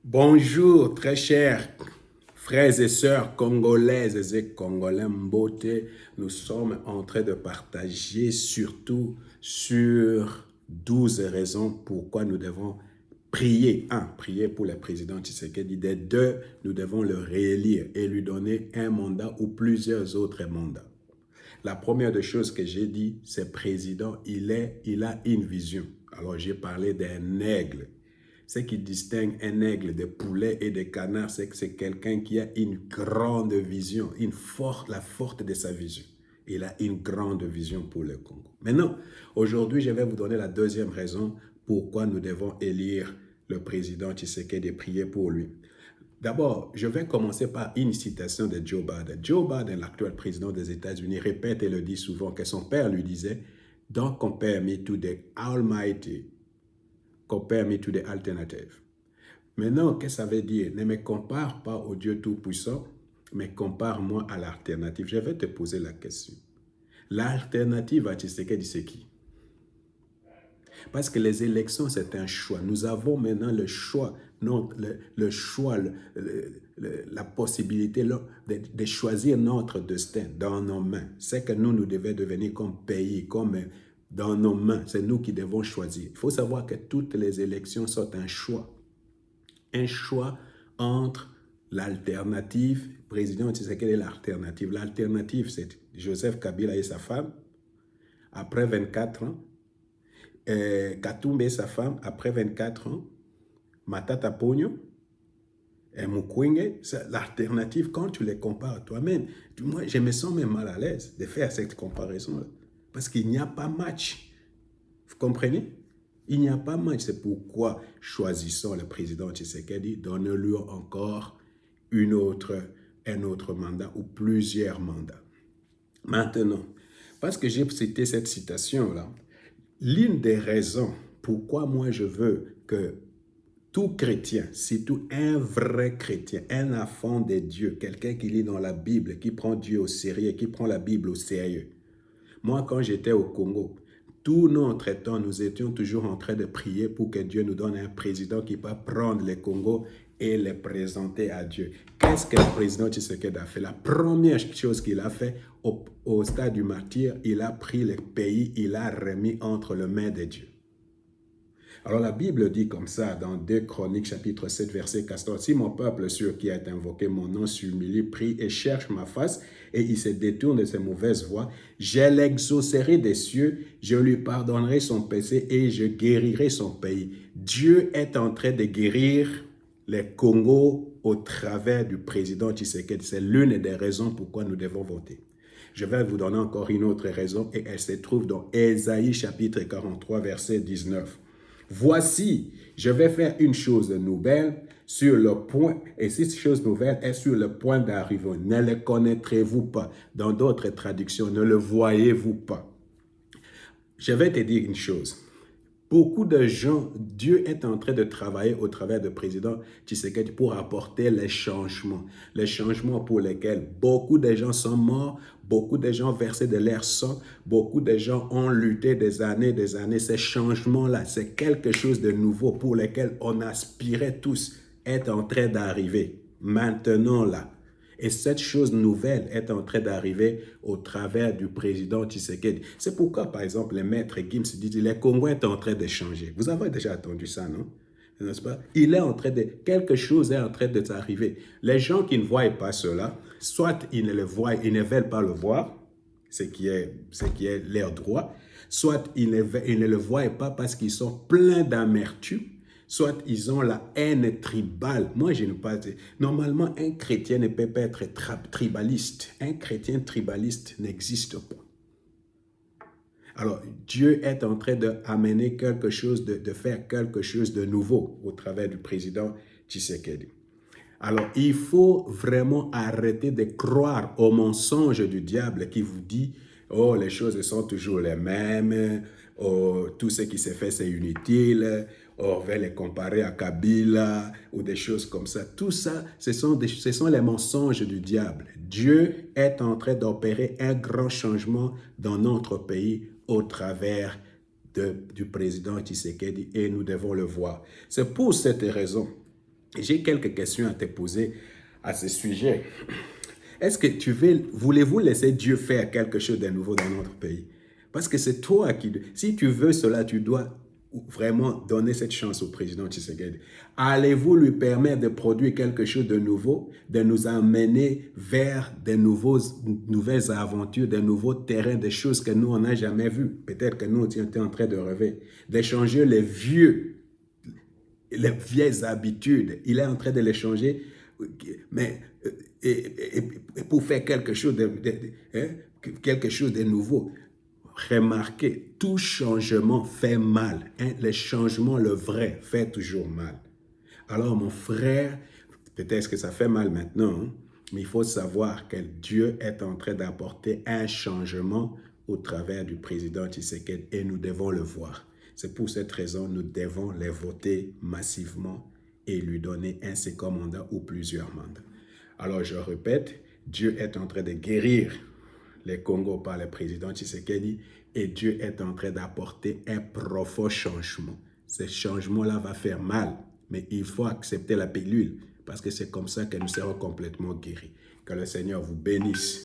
Bonjour, très chers frères et sœurs congolaises et congolais Mbote. Nous sommes en train de partager surtout sur 12 raisons pourquoi nous devons prier. Un, prier pour le président Tshisekedi. Des deux, nous devons le réélire et lui donner un mandat ou plusieurs autres mandats. La première des choses que j'ai dit, c'est président, il a une vision. Alors j'ai parlé d'un aigle. Ce qui distingue un aigle des poulets et des canards, c'est que c'est quelqu'un qui a une grande vision, la forte de sa vision. Il a une grande vision pour le Congo. Maintenant, aujourd'hui, je vais vous donner la deuxième raison pourquoi nous devons élire le président Tshisekedi et prier pour lui. D'abord, je vais commencer par une citation de Joe Biden. Joe Biden, l'actuel président des États-Unis, répète et le dit souvent que son père lui disait « Don't compare me to the Almighty, compare me to the alternative ». Maintenant, qu'est-ce que ça veut dire? Ne me compare pas au Dieu Tout-Puissant, mais compare-moi à l'alternative. Je vais te poser la question. L'alternative à Tshisekedi, c'est qui? Parce que les élections, c'est un choix. Nous avons maintenant le choix, la possibilité de choisir notre destin dans nos mains. C'est que nous devons devenir comme pays, comme dans nos mains. C'est nous qui devons choisir. Il faut savoir que toutes les élections sont un choix. Un choix entre l'alternative, président Tshisekedi et l'alternative. L'alternative, c'est Joseph Kabila et sa femme, après 24 ans. Katumbe et sa femme, après 24 ans. Matata Ponyo et Mukwege, l'alternative, quand tu les compares toi-même, moi, je me sens même mal à l'aise de faire cette comparaison-là. Parce qu'il n'y a pas match. Vous comprenez? Il n'y a pas match. C'est pourquoi choisissons le président Tshisekedi, donne-lui encore un autre mandat ou plusieurs mandats. Maintenant, parce que j'ai cité cette citation-là, l'une des raisons pourquoi moi je veux que tout chrétien, surtout un vrai chrétien, un enfant de Dieu, quelqu'un qui lit dans la Bible, qui prend Dieu au sérieux, qui prend la Bible au sérieux. Moi, quand j'étais au Congo, tout notre temps, nous étions toujours en train de prier pour que Dieu nous donne un président qui va prendre le Congo et le présenter à Dieu. Qu'est-ce que le président Tshisekedi a fait? La première chose qu'il a fait au stade du martyr, il a pris le pays, il l'a remis entre les mains de Dieu. Alors la Bible dit comme ça dans 2 Chroniques chapitre 7 verset 14, « Si mon peuple sur qui a invoqué mon nom s'humilie, prie et cherche ma face, et il se détourne de ses mauvaises voies, je l'exaucerai des cieux, je lui pardonnerai son péché et je guérirai son pays. » Dieu est en train de guérir les Congo au travers du président Tshisekedi. C'est l'une des raisons pourquoi nous devons voter. Je vais vous donner encore une autre raison et elle se trouve dans Ésaïe chapitre 43 verset 19. Voici, je vais faire une chose nouvelle sur le point, et cette chose nouvelle est sur le point d'arriver. Ne le connaîtrez-vous pas? Dans d'autres traductions, ne le voyez-vous pas? Je vais te dire une chose. Beaucoup de gens, Dieu est en train de travailler au travers du président Tshisekedi pour apporter les changements pour lesquels beaucoup de gens sont morts, beaucoup de gens versé de leur sang, beaucoup de gens ont lutté des années. Ces changements-là, c'est quelque chose de nouveau pour lequel on aspirait tous, est en train d'arriver maintenant là. Et cette chose nouvelle est en train d'arriver au travers du président Tshisekedi. C'est pourquoi, par exemple, le maître Gims dit que les Congolais sont en train de changer. Vous avez déjà entendu ça, non? N'est-ce pas? Quelque chose est en train d'arriver. Les gens qui ne voient pas cela, soit ils ne le voient, ils ne veulent pas le voir, ce qui est leur droit, soit ils ne le voient pas parce qu'ils sont pleins d'amertume, soit ils ont la haine tribale. Moi, je ne pas dire. Normalement, un chrétien ne peut pas être tribaliste. Un chrétien tribaliste n'existe pas. Alors, Dieu est en train d'amener quelque chose, de faire quelque chose de nouveau au travers du président Tshisekedi. Alors, il faut vraiment arrêter de croire au mensonge du diable qui vous dit « Oh, les choses sont toujours les mêmes, oh, tout ce qui s'est fait, c'est inutile, oh, on va les comparer à Kabila, ou des choses comme ça. » Tout ça, ce sont les mensonges du diable. Dieu est en train d'opérer un grand changement dans notre pays au travers du président Tshisekedi et nous devons le voir. C'est pour cette raison J'ai quelques questions à te poser à ce sujet. Est-ce que voulez-vous laisser Dieu faire quelque chose de nouveau dans notre pays? Parce que c'est toi qui... Si tu veux cela, tu dois vraiment donner cette chance au président Tshisekedi. Allez-vous lui permettre de produire quelque chose de nouveau, de nous amener vers de nouvelles aventures, de nouveaux terrains, des choses que nous, on n'a jamais vues? Peut-être que nous, on était en train de rêver, d'échanger les vieilles habitudes. Il est en train de les changer, mais pour faire quelque chose quelque chose de nouveau. Remarquez, tout changement fait mal. Hein? Le changement, le vrai, fait toujours mal. Alors, mon frère, peut-être que ça fait mal maintenant, hein, mais il faut savoir que Dieu est en train d'apporter un changement au travers du président Tshisekedi et nous devons le voir. C'est pour cette raison que nous devons les voter massivement et lui donner un second mandat ou plusieurs mandats. Alors, je répète, Dieu est en train de guérir les Congo par le président Tshisekedi et Dieu est en train d'apporter un profond changement. Ce changement-là va faire mal, mais il faut accepter la pilule parce que c'est comme ça que nous serons complètement guéris. Que le Seigneur vous bénisse.